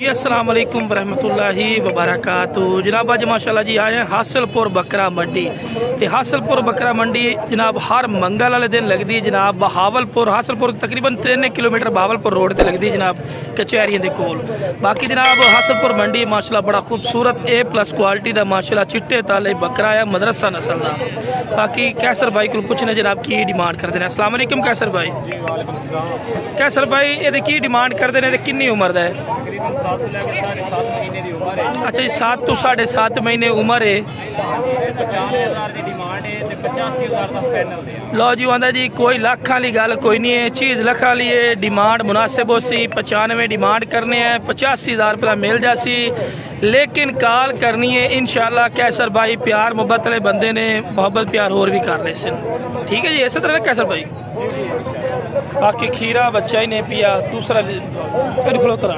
जी अस्सलाम वालेकुम वरहमतुल्लाहि वबरकातुहू। जनाब अज माशाल्लाह जी आए हैं हासिलपुर बकरा मंडी। ते हासिलपुर बकरा मंडी जनाब हर मंगल वाले दिन लगती है जनाब बहावलपुर हासिलपुर तकरीबन 3 किलोमीटर बहावलपुर रोड से लगती जनाब कचहरियों के कोल। बाकी जनाब हासिलपुर मंडी माशाल्लाह बड़ा खूबसूरत A+ क्वालिटी का माशाल्लाह चिट्टे ताले बकरा है मदरसा नस्ल का। बाकी कैसर भाई को पूछने जनाब की डिमांड करते हैं। अस्सलाम वालेकुम कैसर भाई। कैसर भाई ये की डिमांड करते हैं, कितनी उम्र का है? अच्छा जी 7 तो 7.5 महीने उम्र है। लो जी आंदा जी कोई लाख वाली गल कोई नहीं है, चीज़ लख वाली है, डिमांड मुनासिब हो सी 95 डिमांड करने हैं, 85,000 रुपया मिल जासी, लेकिन कॉल करनी है इंशाल्लाह। कैसर भाई प्यार मुहब्बत वाले बंदे ने मोहब्बत प्यार और भी कर रहे हैं। ठीक है जी इसी तरह कैसर भाई। बाकी खीरा बच्चा ही नहीं पिया दूसरा फिर खलोतर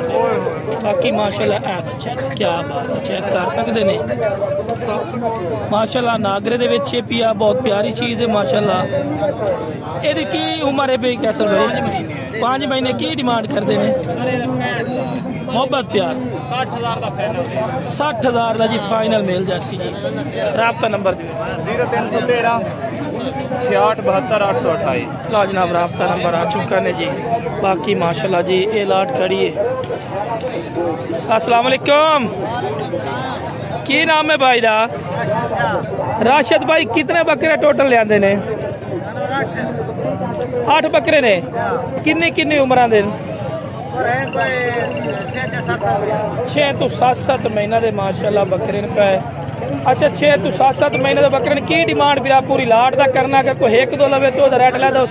बाकी माशाल्लाह है बच्चा क्या बात है, चेक कर सकते ने माशाल्लाह नागरे दे विच पिया बहुत प्यारी चीज़ है माशाल्लाह। ये की उम्र है भाई कैसर भाई? 5 महीने की डिमांड करते हैं मोहब्बत प्यार 60,000 का जी फाइनल मिल जासी जी। राबता नंबर 0313 66 72 828। ला जनाब राबता नंबर आ चुका है जी। बाकी माशाल्लाह जी ये लाट खड़ी है। अस्सलाम वालेकुम की नाम है भाई दा? राशिद भाई कितने बकरे टोटल लियाते ने? 8 बकरे ने। किन्नी किन्नी उम्र दे? 6 तो 7 महीना दे माशाल्लाह बकरे पे। अच्छा 6 तो 7 महीने के बकरे की डिमांड फिर पूरी लाट का करना? अगर कोई 1-2 लवे तो रेट ला दो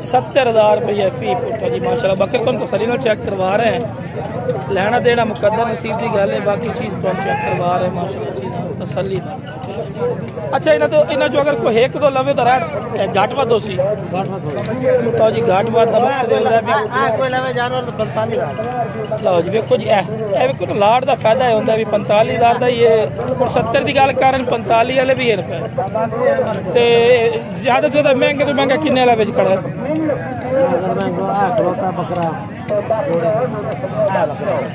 70,000 रुपये फी पुट्ठा जी माशाल्लाह। बकरे तुम तसली नाल चेक करवा रहे हैं, लेना देना मुकद्दर नसीब की गल है, बाकी चीज़ तुम चेक करवा रहे हैं माशाल्लाह चीज़ तसली। अच्छा इन्हें तो इन्हें जो अगर कोई 1-2 लवे तो रेट घट वा दो सी तो जी घट वा लो जी देखो जी देखो लाट का फायदा है होंगे भी 45,000 का ही है। 70 की गल कर 45 वाले भी है रुपए तो ज्यादा से ज्यादा महंगे तो महंगा किन्ने वाला बेच खड़ा है?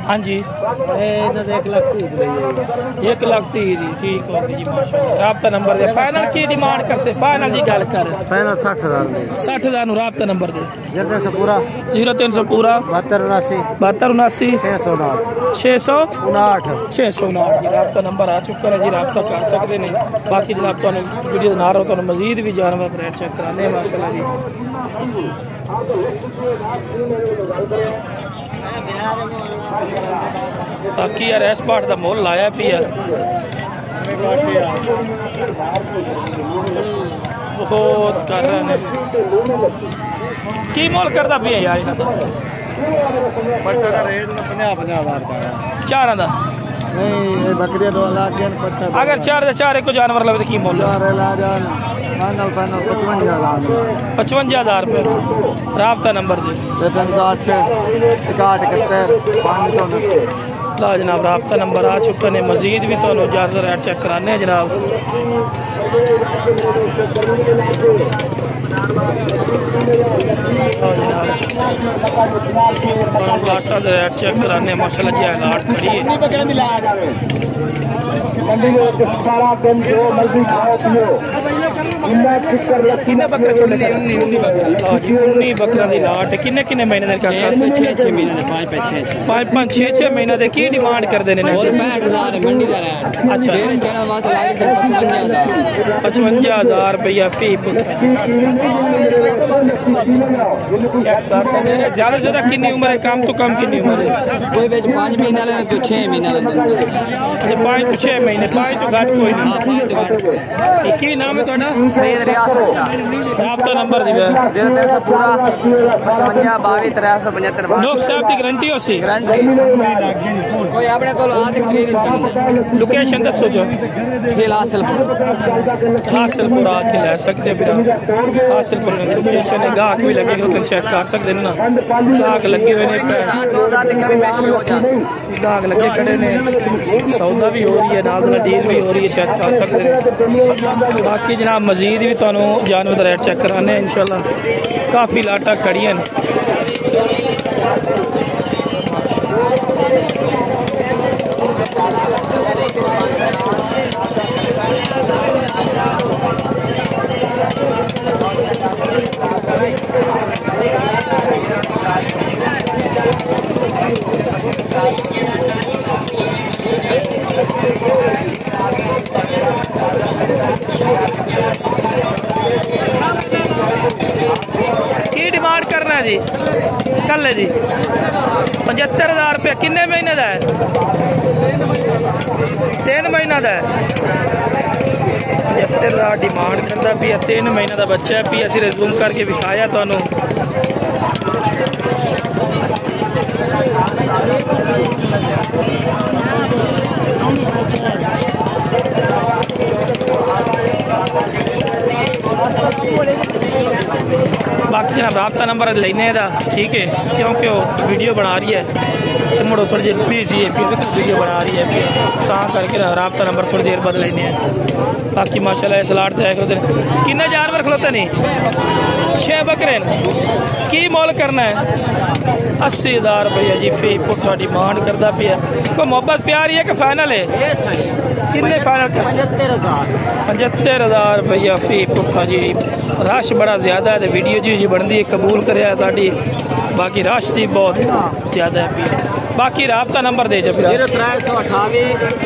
हाँ जी 1,30,000 ठीक होगी जी माशाल्लाह। राबता नंबर दे फाइनल की डिमांड कर से फाइनल जी गल कर फाइनल 60,000 राबता नंबर दे 0300 पूरा 0300 पूरा 7279 659 जी। राबता नंबर आ चुका है जी, राबता कर सकते हैं। बाकी जनाब तुहानू वीडियो ना रहो तो मजीद भी जानवर रेट चेक कराने माशाल्लाह जी। बाकी यार इस पार्ट का मुल लाया पिया बहुत कर रहे हैं। की मुल करता पिया यार इन्हों चार का? बकरिया 2 लाख अगर 4 को जानवर लगे तो की मुल? 55,000 रुपये। राबता नंबर जी ला जनाब राबता नंबर आ चुका ने। मजीद भी तो ज़्यादा रेट चेक कराने जनाब। लाटा का रेट चेक कराने माशाल्लाह जी लाट खड़ी है। किन्ने बकरे छोड़े? 19 बकरा की लाट। किन्ने किन्ने महीने 6 महीने 5-6 महीने की डिमांड करते हैं? अच्छा 55,000 रुपया फी चेक कर सकते हैं। ज्यादा से ज्यादा कितनी उम्र है? कम तो कम कितनी उम्र है? कोई 5 महीने तो 6 महीने। अच्छा 5 तो 6 महीने 5 तो घट कोई नहीं। की नाम है ਤੁਹਾਡਾ? सैयद रियासत शाह। राबता नंबर दी 0300 पूरा 55 22 375। डॉक्टर साहब की गारंटी हो सी? गारंटी कोई अपने को आ के खरीद सकता। लोकेशन दसो जो हासिलपुर आके ले सकते हैं। फिर हासिलपुर में लोकेशन है, गाहक भी लगे तो चेक कर सकते हैं ना। गाहक लगे हुए ने, गाहक लगे खड़े ने, सौदा भी हो रही है नाल डील भी हो रही है, चेक कर सकते हैं। बाकी जनाब मजीद भी तो जानवर रेट चेक कराने इंशाल्लाह। काफ़ी लाटा खड़ियां। रुपये। किन्ने महीने का है? 3 महीना का है। 75,000 डिमांड करता भी 3 महीने का बच्चा है। भी असी रिज्यूम करके विखाया तुहानू। बाकी जनाब राबता नंबर लेने का, ठीक है, क्योंकि वो वीडियो बना रही है तो मुड़ो थोड़ी देर बिजी है, वीडियो बना रही है करके राबता नंबर थोड़ी देर बाद लेने हैं। बाकी माशाल्लाह सलाट तो है किन्ने जानवर खलोते नहीं? 6 बकरे की मोल करना है? 80,000 रुपया जी। फी पुट्ठा डिमांड करता पिया। कोई मोहब्बत प्यार ही है कि फाइनल है? किन्ने फाइनल? 75,000 रुपया फी पुट्ठा जी। रश बड़ा ज्यादा है, वीडियो जी बनती है, कबूल करे ताड़ी। बाकी रश की बहुत ज्यादा है। बाकी राबता नंबर दे 0328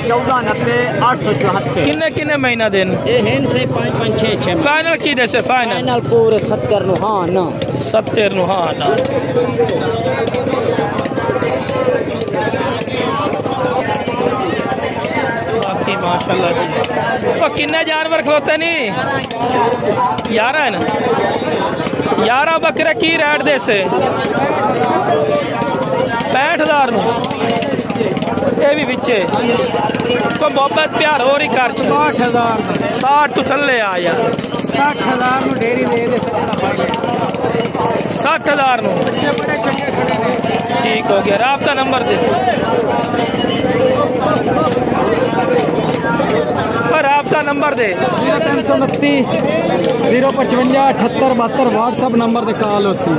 1490 874। किन्ने महीना दिन? 5-5-6 फाइनल की जैसे फाइनल पूरे 70 नुहान 70 नुहान। बाकी माशाल्लाह जी। तो किन्ने जानवर खलोते नहीं? 11 है। 11 बकरे की रेट दे से? 65,000 ये भी बिचे तो मोहब्बत प्यार हो रही कर 60,000 60 तो थले आ यार। 60,000 डेरी दे 60,000 बच्चे बड़े चंगे खड़े ने। ठीक हो गया। राबता नंबर दे। राबता नंबर दे 0329 055 78 72 व्हाट्सअप नंबर दे कॉल हो सी।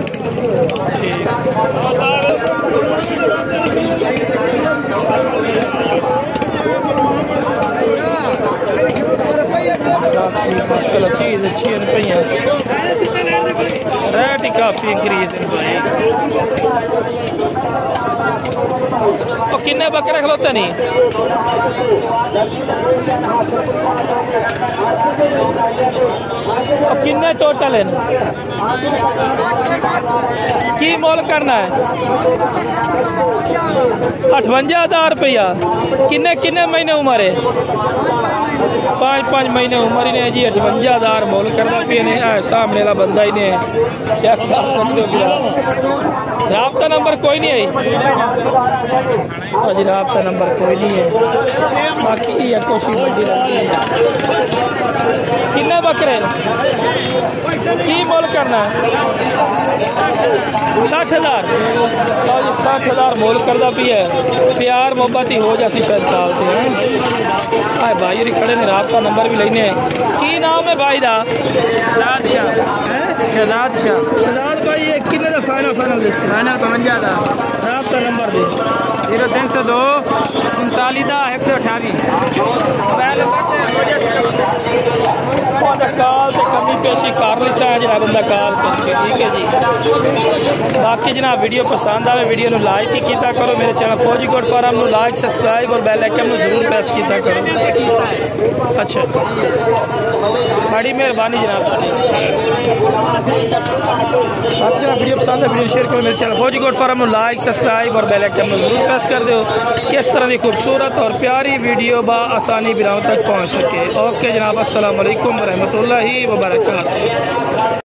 माशाल्लाह चीज़ अच्छी है रुपया। रेट ही काफ़ी इंक्रीज है भाई। और किन्ने बकरे खलोते नहीं? और किन्ने टोटल है? की मोल करना है? 58,000 रुपया। किन्ने महीने उम्र है? 5 महीने उम्र ही ने जी। 58,000 मोल करना पिया ने। सामने का बंदा ही ने क्या कर सकते हो। राबता नंबर कोई नहीं है जी। राबता नंबर कोई नहीं है। बाकी ये कोशिश बड़ी लगती है। किन्ने बकरे की मोल करना है? 60,000। 60,000 मोल करता भी है। प्यार मोहब्बत ही हो जाती शायद चालते हैं। आए भाई ये खड़े ने। राबता नंबर भी लेने। की नाम है भाई दा? शहजाद शाह। शहजाद भाई ये किन्ने का फाइनल 55,000। राबता नंबर दे 0302 39 128। काल से कमी पेशी कर ली सा जरा बंदा काल करके, ठीक है जी। बाकी जनाब वीडियो पसंद आए वीडियो को लाइक ही किया करो। मेरे चैनल फौजी गोट फार्म को लाइक सब्सक्राइब और बेल आइकन को जरूर प्रेस किया करो। अच्छा बड़ी मेहरबानी जनाब। बाकी वीडियो पसंद है वीडियो शेयर करो। मेरे चैनल फौजी गोट फार्म को लाइक सब्सक्राइब और बेल आइकन को जरूर प्रेस कर दो। किस तरह की खूबसूरत और प्यारी वीडियो आसानी बिराओं तक पहुँच सके। ओके जनाब, अस्सलाम वालेकुम रहमतुल्लाहि व बरकातहू।